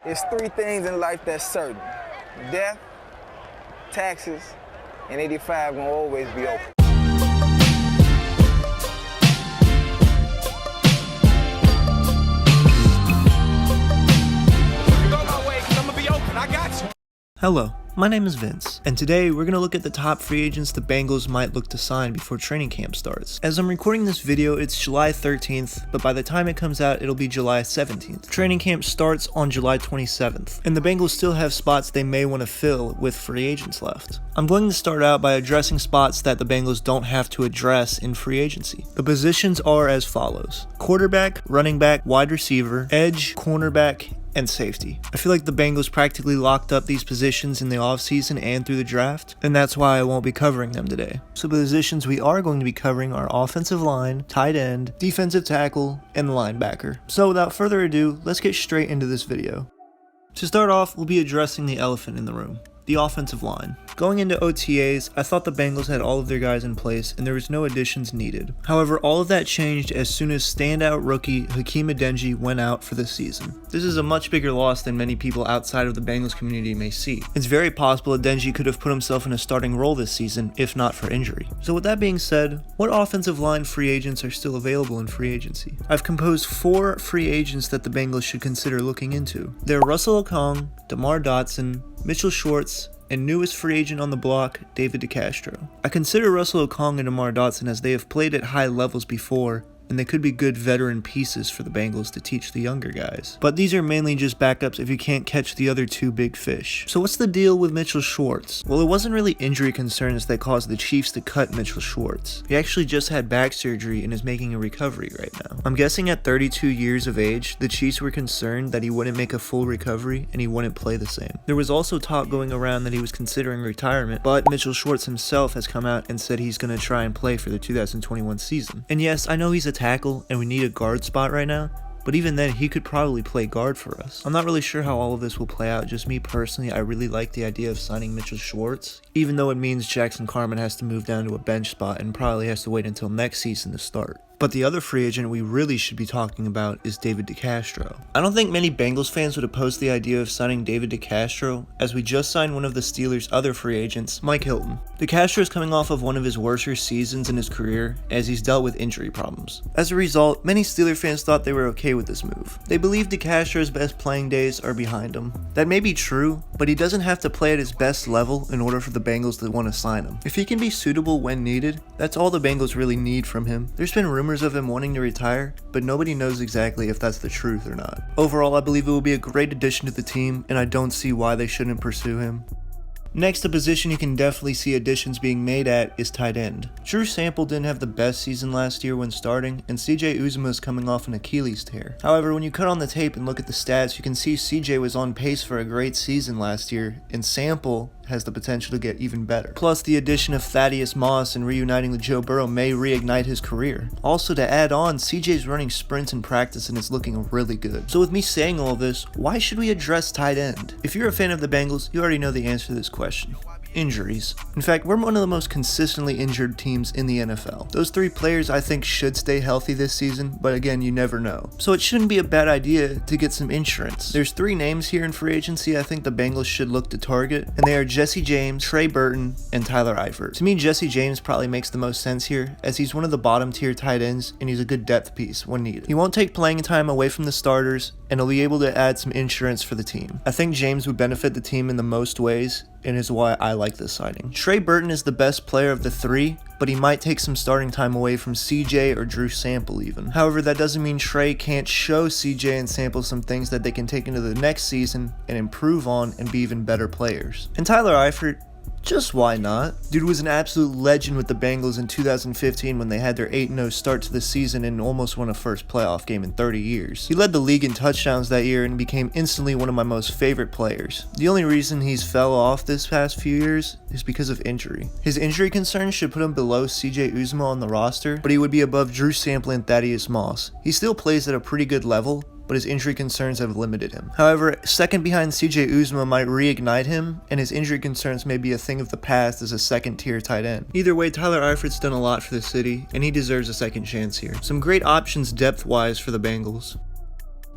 It's three things in life that's certain: death, taxes, and 85 gonna always be open. Hello, my name is Vince, and today we're going to look at the top free agents the Bengals might look to sign before training camp starts. As I'm recording this video, it's July 13th, but by the time it comes out, it'll be July 17th. Training camp starts on July 27th, and the Bengals still have spots they may want to fill with free agents left. I'm going to start out by addressing spots that the Bengals don't have to address in free agency. The positions are as follows: quarterback, running back, wide receiver, edge, cornerback, and safety. I feel like the Bengals practically locked up these positions in the offseason and through the draft, and that's why I won't be covering them today. So the positions we are going to be covering are offensive line, tight end, defensive tackle, and linebacker. So without further ado, let's get straight into this video. To start off, we'll be addressing the elephant in the room: the offensive line. Going into OTAs, I thought the Bengals had all of their guys in place and there was no additions needed. However, all of that changed as soon as standout rookie Hakeem Adeniji went out for the season. This is a much bigger loss than many people outside of the Bengals community may see. It's very possible Adeniji could have put himself in a starting role this season if not for injury. So with that being said, what offensive line free agents are still available in free agency? I've composed 4 free agents that the Bengals should consider looking into. They're Russell Okung, DeMar Dotson, Mitchell Schwartz, and newest free agent on the block, David DeCastro. I consider Russell Okung and DeMar Dotson as they have played at high levels before, and they could be good veteran pieces for the Bengals to teach the younger guys. But these are mainly just backups if you can't catch the other 2 big fish. So what's the deal with Mitchell Schwartz? Well, it wasn't really injury concerns that caused the Chiefs to cut Mitchell Schwartz. He actually just had back surgery and is making a recovery right now. I'm guessing at 32 years of age, the Chiefs were concerned that he wouldn't make a full recovery and he wouldn't play the same. There was also talk going around that he was considering retirement, but Mitchell Schwartz himself has come out and said he's going to try and play for the 2021 season. And yes, I know he's a tackle and we need a guard spot right now, but even then he could probably play guard for us. I'm not really sure how all of this will play out. Just me personally, I really like the idea of signing Mitchell Schwartz, even though it means Jackson Carman has to move down to a bench spot and probably has to wait until next season to start. But the other free agent we really should be talking about is David DeCastro. I don't think many Bengals fans would oppose the idea of signing David DeCastro, as we just signed one of the Steelers' other free agents, Mike Hilton. DeCastro is coming off of one of his worser seasons in his career, as he's dealt with injury problems. As a result, many Steeler fans thought they were okay with this move. They believe DeCastro's best playing days are behind him. That may be true, but he doesn't have to play at his best level in order for the Bengals to want to sign him. If he can be suitable when needed, that's all the Bengals really need from him. There's been rumors of him wanting to retire, but nobody knows exactly if that's the truth or not. Overall, I believe it will be a great addition to the team, and I don't see why they shouldn't pursue him. Next, a position you can definitely see additions being made at is tight end. Drew Sample didn't have the best season last year when starting, and CJ Uzomah is coming off an Achilles tear. However, when you cut on the tape and look at the stats, you can see CJ was on pace for a great season last year, and Sample has the potential to get even better. Plus, the addition of Thaddeus Moss and reuniting with Joe Burrow may reignite his career. Also, to add on, CJ's running sprints in practice and is looking really good. So with me saying all this, why should we address tight end? If you're a fan of the Bengals, you already know the answer to this question: injuries. In fact, we're one of the most consistently injured teams in the NFL. Those 3 players I think should stay healthy this season, but again, you never know. So it shouldn't be a bad idea to get some insurance. There's 3 names here in free agency I think the Bengals should look to target, and they are Jesse James, Trey Burton, and Tyler Eifert. To me, Jesse James probably makes the most sense here, as he's one of the bottom tier tight ends and he's a good depth piece when needed. He won't take playing time away from the starters, and he'll be able to add some insurance for the team. I think James would benefit the team in the most ways, and is why I like this signing. Trey Burton is the best player of the 3, but he might take some starting time away from CJ or Drew Sample even. However, that doesn't mean Trey can't show CJ and Sample some things that they can take into the next season and improve on and be even better players. And Tyler Eifert, just why not? Dude was an absolute legend with the Bengals in 2015 when they had their 8-0 start to the season and almost won a first playoff game in 30 years. He led the league in touchdowns that year and became instantly one of my most favorite players. The only reason he's fell off this past few years is because of injury. His injury concerns should put him below CJ Uzomah on the roster, but he would be above Drew Sample and Thaddeus Moss. He still plays at a pretty good level, but his injury concerns have limited him. However, second behind CJ Uzomah might reignite him, and his injury concerns may be a thing of the past as a second-tier tight end. Either way, Tyler Eifert's done a lot for the city, and he deserves a second chance here. Some great options depth-wise for the Bengals.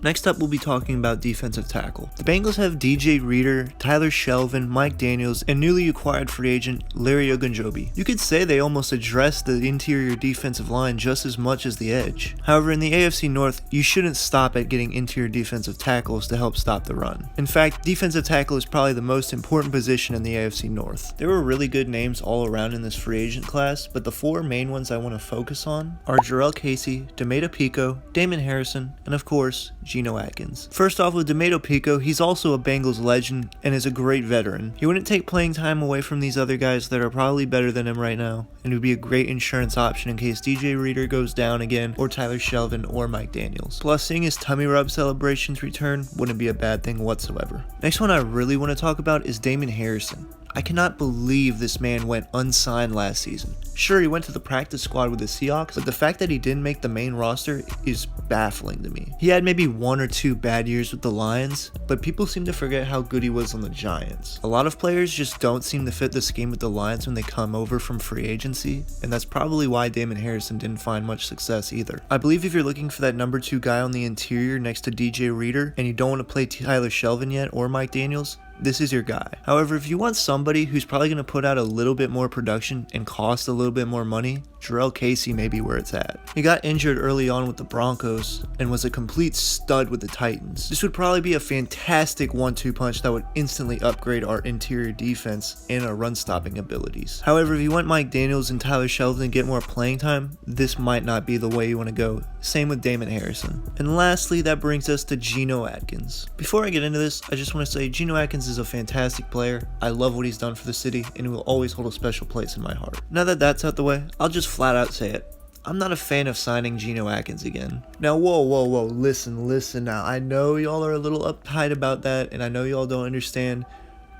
Next up, we'll be talking about defensive tackle. The Bengals have DJ Reader, Tyler Shelvin, Mike Daniels, and newly acquired free agent Larry Ogunjobi. You could say they almost addressed the interior defensive line just as much as the edge. However, in the AFC North, you shouldn't stop at getting interior defensive tackles to help stop the run. In fact, defensive tackle is probably the most important position in the AFC North. There were really good names all around in this free agent class, but the four main ones I want to focus on are Jarrell Casey, Demeto Pico, Damon Harrison, and of course, Geno Atkins. First off, with Demeto Pico, he's also a Bengals legend and is a great veteran. He wouldn't take playing time away from these other guys that are probably better than him right now, and would be a great insurance option in case DJ Reader goes down again, or Tyler Shelvin, or Mike Daniels. Plus, seeing his tummy rub celebrations return wouldn't be a bad thing whatsoever. Next one I really want to talk about is Damon Harrison. I cannot believe this man went unsigned last season. Sure, he went to the practice squad with the Seahawks, but the fact that he didn't make the main roster is baffling to me. He had maybe 1 or 2 bad years with the Lions, but people seem to forget how good he was on the Giants. A lot of players just don't seem to fit the scheme with the Lions when they come over from free agency, and that's probably why Damon Harrison didn't find much success either. I believe if you're looking for that number 2 guy on the interior next to DJ Reader, and you don't want to play Tyler Shelvin yet or Mike Daniels, this is your guy. However, if you want somebody who's probably going to put out a little bit more production and cost a little bit more money, Jarrell Casey may be where it's at. He got injured early on with the Broncos and was a complete stud with the Titans. This would probably be a fantastic 1-2 punch that would instantly upgrade our interior defense and our run stopping abilities. However, if you want Mike Daniels and Tyler Shelvin to get more playing time, this might not be the way you want to go. Same with Damon Harrison. And lastly, that brings us to Geno Atkins. Before I get into this, I just want to say Geno Atkins is a fantastic player. I love what he's done for the city, and he will always hold a special place in my heart. Now that that's out the way, I'll just flat out say it. I'm not a fan of signing Geno Atkins again. Now, whoa, listen now. I know y'all are a little uptight about that, and I know y'all don't understand,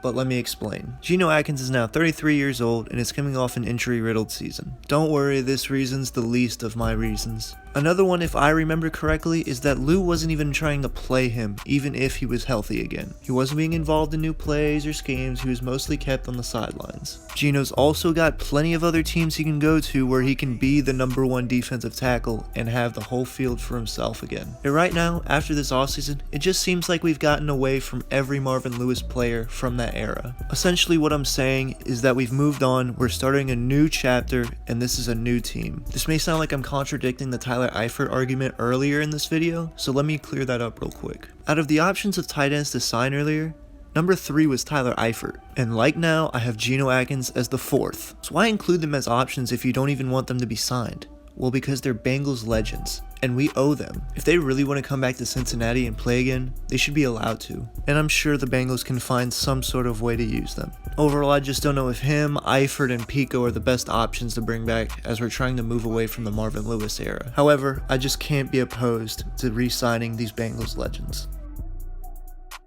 but let me explain. Geno Atkins is now 33 years old and is coming off an injury-riddled season. Don't worry, this reason's the least of my reasons. Another one, if I remember correctly, is that Lou wasn't even trying to play him, even if he was healthy again. He wasn't being involved in new plays or schemes, he was mostly kept on the sidelines. Geno's also got plenty of other teams he can go to where he can be the number 1 defensive tackle and have the whole field for himself again. And right now, after this offseason, it just seems like we've gotten away from every Marvin Lewis player from that era. Essentially what I'm saying is that we've moved on, we're starting a new chapter, and this is a new team. This may sound like I'm contradicting the Tyler Eifert argument earlier in this video, so let me clear that up real quick. Out of the options of tight ends to sign earlier, number 3 was Tyler Eifert, and like now, I have Geno Atkins as the 4th. So why include them as options if you don't even want them to be signed? Well, because they're Bengals legends, and we owe them. If they really want to come back to Cincinnati and play again, they should be allowed to, and I'm sure the Bengals can find some sort of way to use them. Overall, I just don't know if him, Eifert, and Pico are the best options to bring back as we're trying to move away from the Marvin Lewis era. However, I just can't be opposed to re-signing these Bengals legends.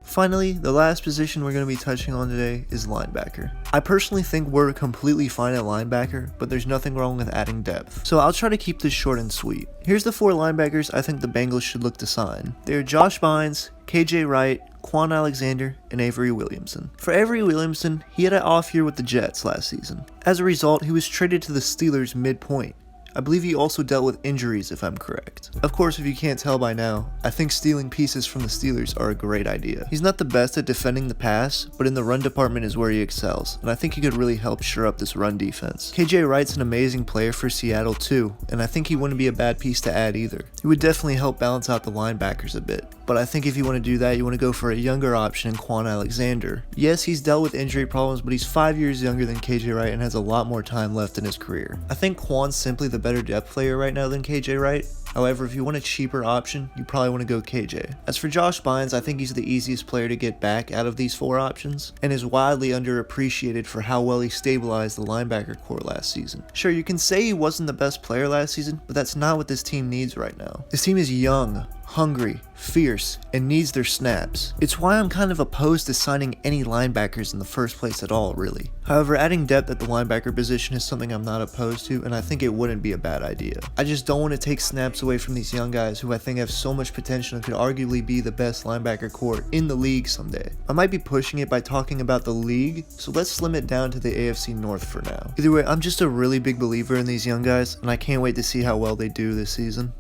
Finally, the last position we're going to be touching on today is linebacker. I personally think we're completely fine at linebacker, but there's nothing wrong with adding depth. So I'll try to keep this short and sweet. Here's the 4 linebackers I think the Bengals should look to sign. They're Josh Bynes, KJ Wright, Quan Alexander, and Avery Williamson. For Avery Williamson, he had an off year with the Jets last season. As a result, he was traded to the Steelers midpoint. I believe he also dealt with injuries if I'm correct. Of course, if you can't tell by now, I think stealing pieces from the Steelers are a great idea. He's not the best at defending the pass, but in the run department is where he excels, and I think he could really help shore up this run defense. KJ Wright's an amazing player for Seattle too, and I think he wouldn't be a bad piece to add either. He would definitely help balance out the linebackers a bit, but I think if you want to do that, you want to go for a younger option in Quan Alexander. Yes, he's dealt with injury problems, but he's 5 years younger than KJ Wright and has a lot more time left in his career. I think Quan's simply the better depth player right now than KJ Wright. However, if you want a cheaper option, you probably want to go KJ. As for Josh Bynes, I think he's the easiest player to get back out of these 4 options, and is widely underappreciated for how well he stabilized the linebacker core last season. Sure, you can say he wasn't the best player last season, but that's not what this team needs right now. This team is young, hungry, fierce, and needs their snaps. It's why I'm kind of opposed to signing any linebackers in the first place at all, really. However, adding depth at the linebacker position is something I'm not opposed to, and I think it wouldn't be a bad idea. I just don't want to take snaps away from these young guys who I think have so much potential and could arguably be the best linebacker core in the league someday. I might be pushing it by talking about the league, so let's slim it down to the AFC North for now. Either way, I'm just a really big believer in these young guys, and I can't wait to see how well they do this season.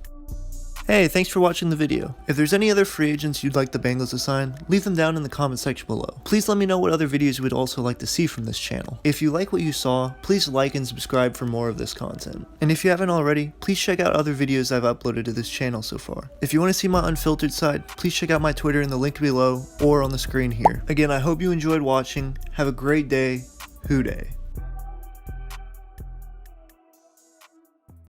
Hey, thanks for watching the video. If there's any other free agents you'd like the Bengals to sign, leave them down in the comment section below. Please let me know what other videos you would also like to see from this channel. If you like what you saw, please like and subscribe for more of this content. And if you haven't already, please check out other videos I've uploaded to this channel so far. If you want to see my unfiltered side, please check out my Twitter in the link below or on the screen here. Again, I hope you enjoyed watching. Have a great day. Hoo day.